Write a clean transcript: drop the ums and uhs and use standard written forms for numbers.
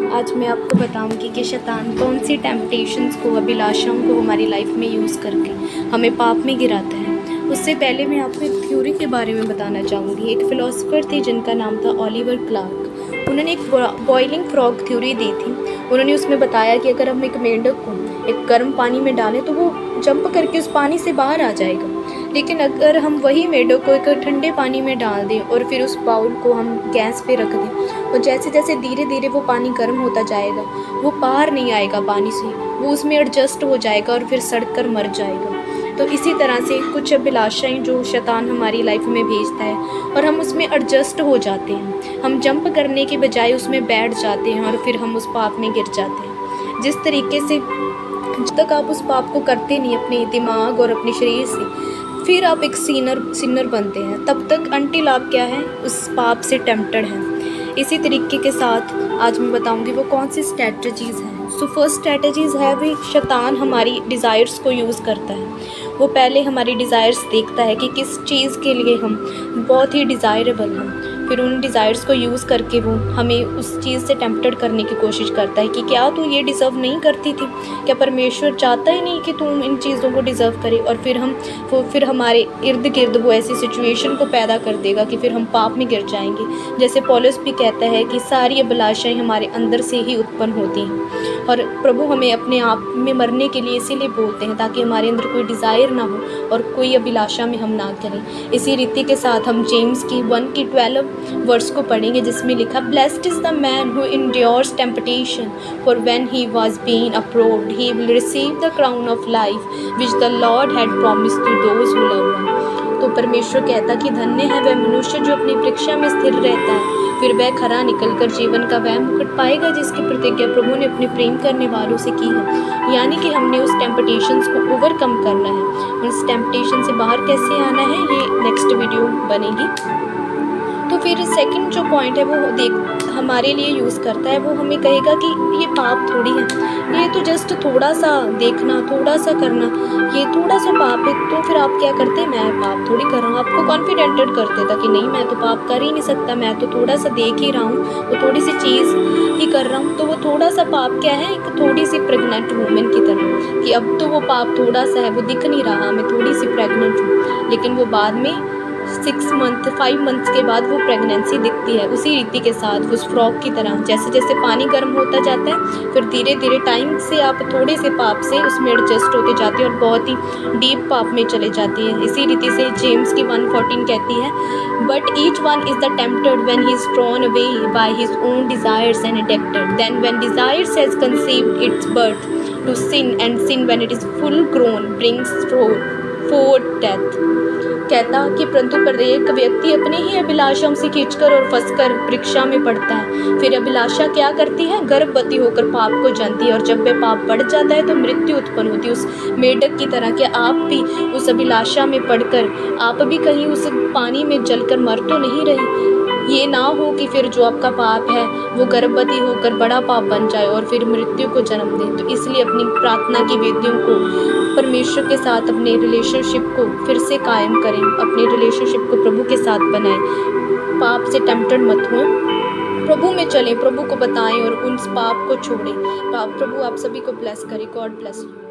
आज मैं आपको बताऊंगी कि शैतान कौन सी टेम्पटेशंस को, अभिलाषाओं को हमारी लाइफ में यूज़ करके हमें पाप में गिराता है। उससे पहले मैं आपको एक थ्योरी के बारे में बताना चाहूँगी। एक फ़िलोसोफर थे जिनका नाम था ओलिवर क्लार्क। उन्होंने एक बॉइलिंग फ्रॉग थ्योरी दी थी। उन्होंने उसमें बताया कि अगर हम एक मेंढक को एक गर्म पानी में डालें तो वो जंप करके उस पानी से बाहर आ जाएगा, लेकिन अगर हम वही मेंढक को एक ठंडे पानी में डाल दें और फिर उस बाउल को हम गैस पे रख दें और जैसे जैसे धीरे धीरे वो पानी गर्म होता जाएगा, वो बाहर नहीं आएगा पानी से, वो उसमें एडजस्ट हो जाएगा और फिर सड़ कर मर जाएगा। तो इसी तरह से कुछ अभिलाषाएँ जो शैतान हमारी लाइफ में भेजता है और हम उसमें एडजस्ट हो जाते हैं, हम जंप करने के बजाय उसमें बैठ जाते हैं और फिर हम उस पाप में गिर जाते हैं। जिस तरीके से जब तक आप उस पाप को करते नहीं अपने दिमाग और अपने शरीर से, फिर आप एक सिनर बनते हैं, तब तक अनटिल आप क्या है, उस पाप से टेम्प्टेड हैं। इसी तरीके के साथ आज मैं बताऊंगी वो कौन सी स्ट्रैटेजीज़ हैं। सो फर्स्ट स्ट्रैटेजीज़ है भी शैतान हमारी डिज़ायर्स को यूज़ करता है। वो पहले हमारी डिज़ायर्स देखता है कि किस चीज़ के लिए हम बहुत ही डिज़ायरेबल हैं, फिर उन डिज़ायर्स को यूज़ करके वो हमें उस चीज़ से टेम्प्टेड करने की कोशिश करता है कि क्या तू ये डिज़र्व नहीं करती थी, क्या परमेश्वर चाहता ही नहीं कि तुम इन चीज़ों को डिज़र्व करे। और फिर हमारे इर्द गिर्द वो ऐसी सिचुएशन को पैदा कर देगा कि फिर हम पाप में गिर जाएंगे। जैसे पौलुस भी कहता है कि सारी अभिलाषाएँ हमारे अंदर से ही उत्पन्न होती हैं और प्रभु हमें अपने आप में मरने के लिए इसीलिए बोलते हैं ताकि हमारे अंदर कोई डिज़ायर ना हो और कोई अभिलाषा में हम ना करें। इसी रीति के साथ हम जेम्स की 1:12 वर्स को पढ़ेंगे जिसमें लिखा, blessed is the man who endures temptation, for when he was being approved he will receive the crown of life which the lord had promised to those who love him. तो परमेश्वर कहता कि धन्य है वह मनुष्य जो अपनी परीक्षा में स्थिर रहता है, फिर वह खरा निकलकर जीवन का वह मुकुट पाएगा जिसकी प्रतिज्ञा प्रभु ने अपने प्रेम करने वालों से की है। यानी कि हमने उस टेम्पटेशंस को ओवरकम करना है। उस टेम्पटेशन से बाहर कैसे आना है, ये नेक्स्ट वीडियो बनेगी। तो फिर सेकंड जो पॉइंट है वो हमारे लिए यूज़ करता है, वो हमें कहेगा कि ये पाप थोड़ी है, ये तो जस्ट थोड़ा सा देखना, थोड़ा सा करना, ये थोड़ा सा पाप है। तो फिर आप क्या करते हैं, मैं पाप थोड़ी कर रहा हूँ, आपको कॉन्फिडेंटेड कर देता कि नहीं मैं तो पाप कर ही नहीं सकता, मैं तो थोड़ा सा देख ही रहा हूँ, वो थोड़ी सी चीज़ ही कर रहा हूँ। तो वो थोड़ा सा पाप क्या है, एक थोड़ी सी प्रेग्नेंट वूमेन की तरह कि अब तो वो पाप थोड़ा सा है, वो दिख नहीं रहा, मैं थोड़ी सी प्रेग्नेंट हूँ, लेकिन वो बाद में 5 मंथ्स के बाद वो प्रेगनेंसी दिखती है। उसी रीति के साथ उस फ्रॉग की तरह जैसे जैसे पानी गर्म होता जाता है, फिर धीरे धीरे टाइम से आप थोड़े से पाप से उसमें एडजस्ट होते जाते हैं और बहुत ही डीप पाप में चले जाती हैं। इसी रीति से जेम्स की 1:14 कहती है, but each one is the tempted when he is drawn away by his own desires and addicted, then when desires has conceived its birth to sin, and sin when it is full grown brings forth death. कहता कि परंतु प्रत्येक व्यक्ति अपने ही अभिलाषाओं से खींचकर और फंसकर परीक्षा में पड़ता है। फिर अभिलाषा क्या करती है, गर्भवती होकर पाप को जानती है और जब वह पाप बढ़ जाता है तो मृत्यु उत्पन्न होती है। उस मेढक की तरह कि आप भी उस अभिलाषा में पड़कर आप भी कहीं उस पानी में जलकर मर तो नहीं रही। ये ना हो कि फिर जो आपका पाप है वो गर्भवती होकर बड़ा पाप बन जाए और फिर मृत्यु को जन्म दे। तो इसलिए अपनी प्रार्थना की वेदियों को परमेश्वर के साथ अपने रिलेशनशिप को फिर से कायम करें, अपने रिलेशनशिप को प्रभु के साथ बनाएं, पाप से टेम्प्टेड मत हो, प्रभु में चलें, प्रभु को बताएं और उन पाप को छोड़ें। प्रभु आप सभी को ब्लेस करे। God bless you.